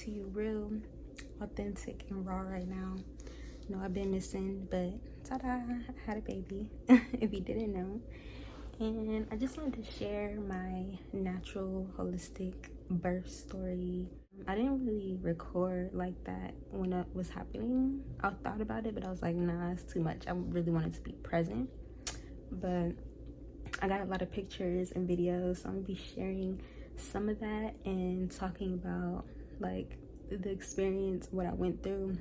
to you real authentic and raw right now. No, I've been missing, but ta-da, I had a baby, if you didn't know. And I just wanted to share my natural holistic birth story. I didn't really record like that when it was happening. I thought about it, but I was like, nah, it's too much. I really wanted to be present, but I got a lot of pictures and videos, so I'm gonna be sharing some of that and talking about like the experience, what I went through.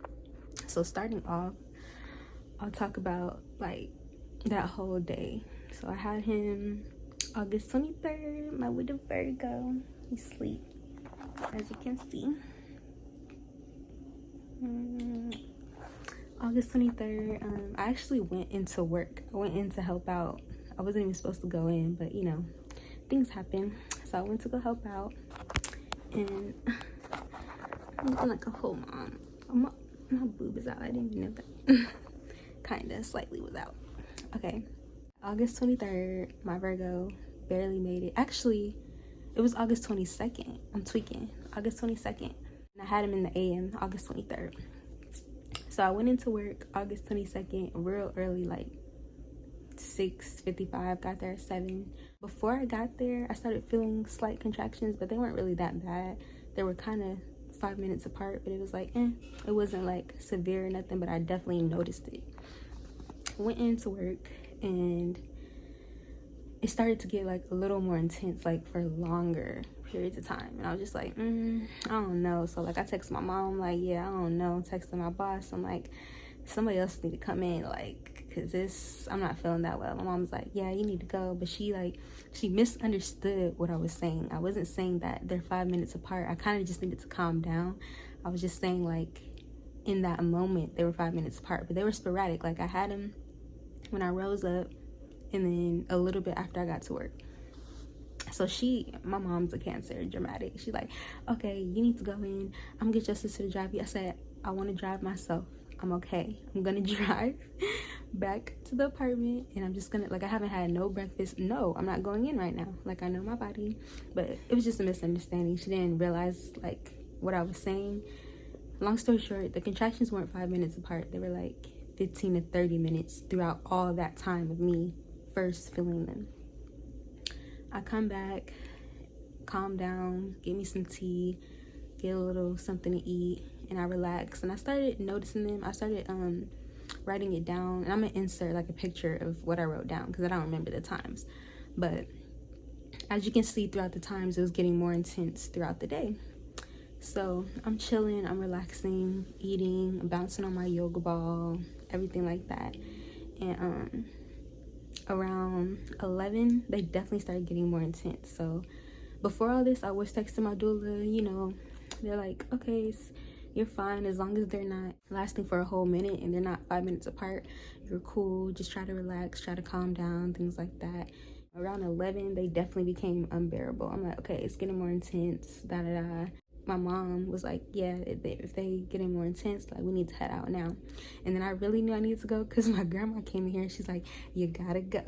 So starting off, I'll talk about like that whole day. So I had him August 23rd, my little Virgo. He's asleep, as you can see. August 23rd, I actually went into work. I went in to help out. I wasn't even supposed to go in, but you know, things happen. So I went to go help out, and I'm looking like a whole mom. My boob is out. I didn't even know that. Kinda, slightly was out. Okay. August 23rd, my Virgo barely made it. Actually, it was August 22nd. I'm tweaking. August 22nd. And I had him in the AM, August 23rd. So I went into work August 22nd real early, like 6:55, got there at 7. Before I got there, I started feeling slight contractions, but they weren't really that bad. They were kind of 5 minutes apart, but it was like, it wasn't like severe or nothing, but I definitely noticed it. Went into work, and it started to get like a little more intense, like for longer periods of time, and I was just like, I don't know. So like I texted my mom, like, yeah, I don't know. Texting my boss, I'm like, somebody else need to come in, like, because I'm not feeling that well. My mom's like, yeah, you need to go. But she misunderstood what I was saying. I wasn't saying that they're 5 minutes apart. I kind of just needed to calm down. I was just saying, like, in that moment they were 5 minutes apart, but they were sporadic. Like I had them when I rose up, and then a little bit after I got to work. So my mom's a Cancer, dramatic. She's like, okay, you need to go in. I'm gonna get your sister to drive you. I said, I want to drive myself. I'm okay. I'm gonna drive back to the apartment, and I'm just gonna, like, I haven't had no breakfast. No, I'm not going in right now. Like, I know my body, but it was just a misunderstanding. She didn't realize like what I was saying. Long story short, the contractions weren't 5 minutes apart. They were like 15 to 30 minutes throughout all that time of me first feeling them. I come back, calm down, get me some tea, get a little something to eat, and I relax. And I started noticing them. I started writing it down, and I'm gonna insert like a picture of what I wrote down because I don't remember the times. But as you can see throughout the times, it was getting more intense throughout the day. So I'm chilling, I'm relaxing, eating, bouncing on my yoga ball, everything like that. And around 11, they definitely started getting more intense. So before all this, I was texting my doula, you know, they're like, okay, you're fine as long as they're not lasting for a whole minute and they're not 5 minutes apart. You're cool. Just try to relax, try to calm down, things like that. Around 11, they definitely became unbearable. I'm like, okay, it's getting more intense, da-da-da. My mom was like, yeah, if they getting more intense, like, we need to head out now. And then I really knew I needed to go because my grandma came in here and she's like, you gotta go.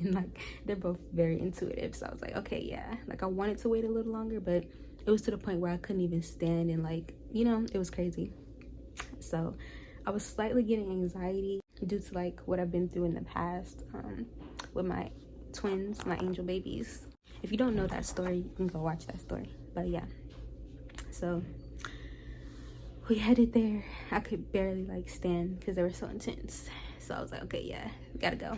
And like, they're both very intuitive. So I was like, okay, yeah. Like, I wanted to wait a little longer, but it was to the point where I couldn't even stand, and like, you know, it was crazy. So I was slightly getting anxiety due to like what I've been through in the past with my twins, my angel babies. If you don't know that story, you can go watch that story. But yeah. So we headed there. I could barely like stand because they were so intense. So I was like, okay, yeah, we gotta go.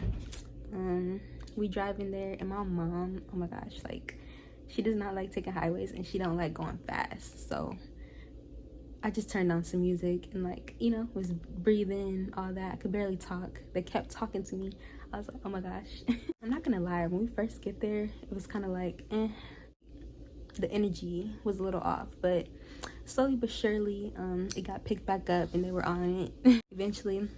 We drive in there, and my mom, oh my gosh, like, she does not like taking highways, and she don't like going fast. So I just turned on some music and, like, you know, was breathing, all that. I could barely talk. They kept talking to me. I was like, oh my gosh. I'm not gonna lie, when we first get there, it was kind of like, the energy was a little off, but slowly but surely it got picked back up and they were on it eventually.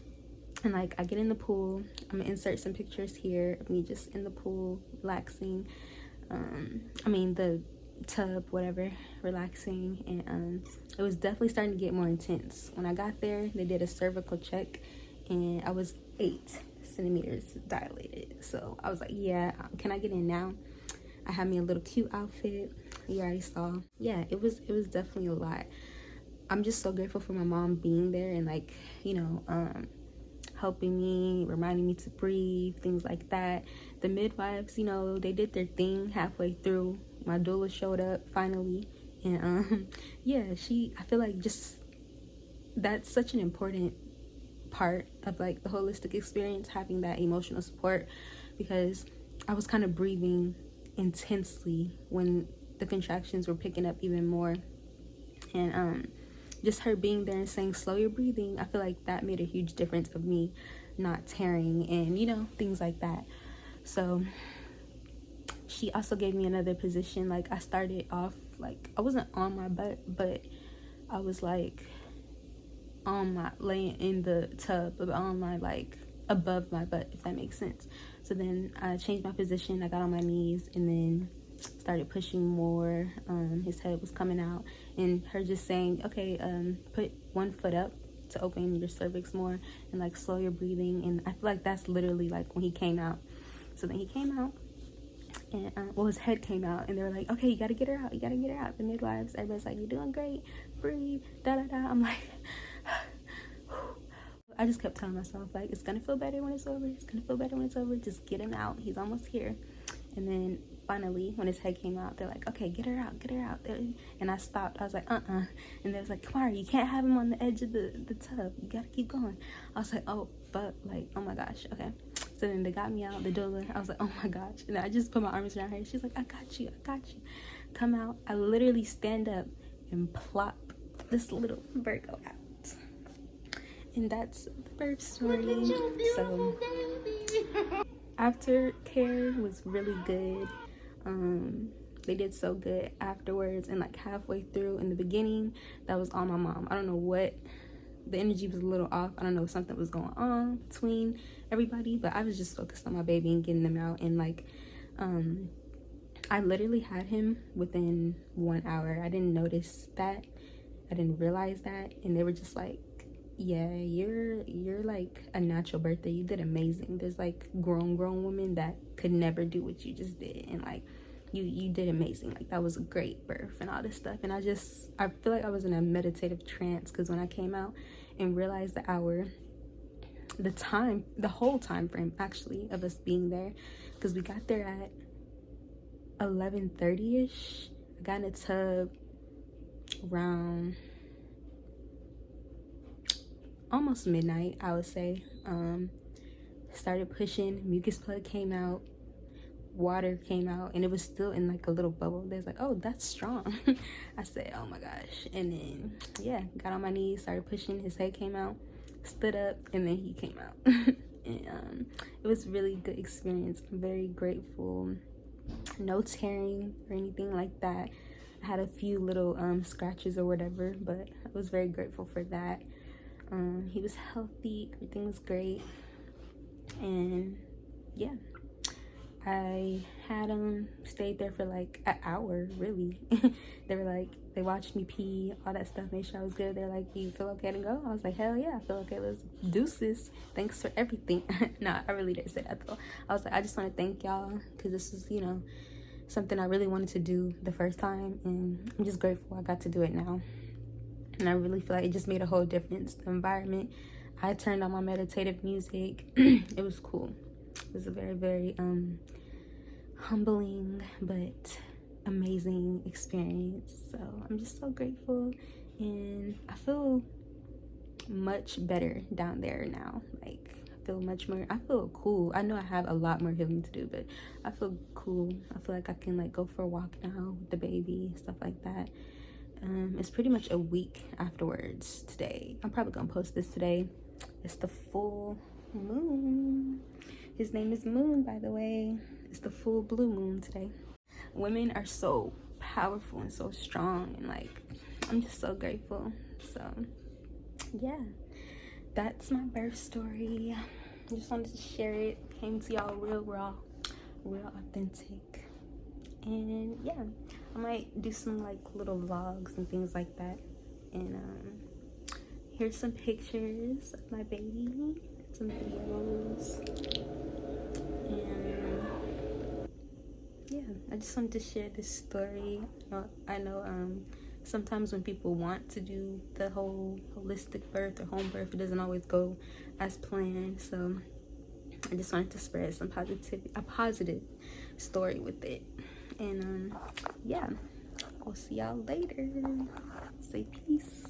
And like, I get in the pool. I'm gonna insert some pictures here of me just in the pool relaxing. I mean the tub, whatever, relaxing. And it was definitely starting to get more intense. When I got there, they did a cervical check and I was 8 centimeters dilated. So I was like, yeah, can I get in now? I had me a little cute outfit. You already saw. Yeah, it was definitely a lot. I'm just so grateful for my mom being there and like, you know, helping me, reminding me to breathe, things like that. The midwives, you know, they did their thing halfway through. My doula showed up finally, and yeah, I feel like just that's such an important part of like the holistic experience, having that emotional support, because I was kind of breathing intensely when the contractions were picking up even more, and just her being there and saying slow your breathing, I feel like that made a huge difference of me not tearing and, you know, things like that. So she also gave me another position. Like I started off like I wasn't on my butt, but I was like on my laying in the tub, but on my like above my butt, if that makes sense. So then I changed my position, I got on my knees, and then started pushing more. His head was coming out, and her just saying, okay, put one foot up to open your cervix more and like slow your breathing. And I feel like that's literally like when he came out. So then he came out, and well, his head came out, and they were like, okay, you gotta get her out, you gotta get her out. The midwives, everybody's like, you're doing great, breathe, da da da. I'm like I just kept telling myself, like, it's gonna feel better when it's over, it's gonna feel better when it's over, just get him out, he's almost here. And then finally, when his head came out, they're like, okay, get her out. And I stopped. I was like, and they was like, Kamari, you can't have him on the edge of the tub, you gotta keep going. I was like, oh, but like, oh my gosh, okay. So then they got me out, the doula. I was like, oh my gosh. And I just put my arms around her. She's like, I got you. Come out. I literally stand up and plop this little Virgo out. And that's the birth story. So aftercare was really good. They did so good afterwards, and like halfway through in the beginning, that was all my mom. I don't know what, the energy was a little off. I don't know if something was going on between everybody, but I was just focused on my baby and getting them out. And like I literally had him within 1 hour. I didn't notice that, I didn't realize that, and they were just like, yeah, you're like a natural birthday, you did amazing. There's like grown women that could never do what you just did, and like you did amazing, like that was a great birth and all this stuff. And I feel like I was in a meditative trance, because when I came out and realized the hour, the whole time frame actually of us being there, because we got there at 11:30ish. I got in a tub around almost midnight, I would say. Started pushing, mucus plug came out, water came out, and it was still in like a little bubble. They was like, oh, that's strong. I said, oh my gosh. And then yeah, got on my knees, started pushing, his head came out, stood up, and then he came out. And it was really good experience. I'm very grateful. No tearing or anything like that. I had a few little scratches or whatever, but I was very grateful for that. He was healthy, everything was great. And yeah, I had stayed there for like an hour, really. They were like, they watched me pee, all that stuff, made sure I was good. They're like, do you feel okay to go? I was like, hell yeah, I feel okay, let's deuces, thanks for everything. Nah, I really didn't say that though. I was like, I just want to thank y'all, because this is, you know, something I really wanted to do the first time, and I'm just grateful I got to do it now. And I really feel like it just made a whole difference. The environment, I turned on my meditative music. It was cool. It was a very, very humbling but amazing experience. So I'm just so grateful, and I feel much better down there now. Like I feel cool. I know I have a lot more healing to do, but I feel cool. I feel like I can like go for a walk now with the baby, stuff like that. It's pretty much a week afterwards today. I'm probably gonna post this today. It's the full moon. His name is Moon, by the way. It's the full blue moon today. Women are so powerful and so strong, and like I'm just so grateful. So yeah, that's my birth story. I just wanted to share it. Came to y'all real raw, real authentic. And yeah, I might do some like little vlogs and things like that. And here's some pictures of my baby, some videos. And yeah, I just wanted to share this story. I know sometimes when people want to do the whole holistic birth or home birth, it doesn't always go as planned. So I just wanted to spread some a positive story with it. And yeah, I'll see y'all later. Say peace.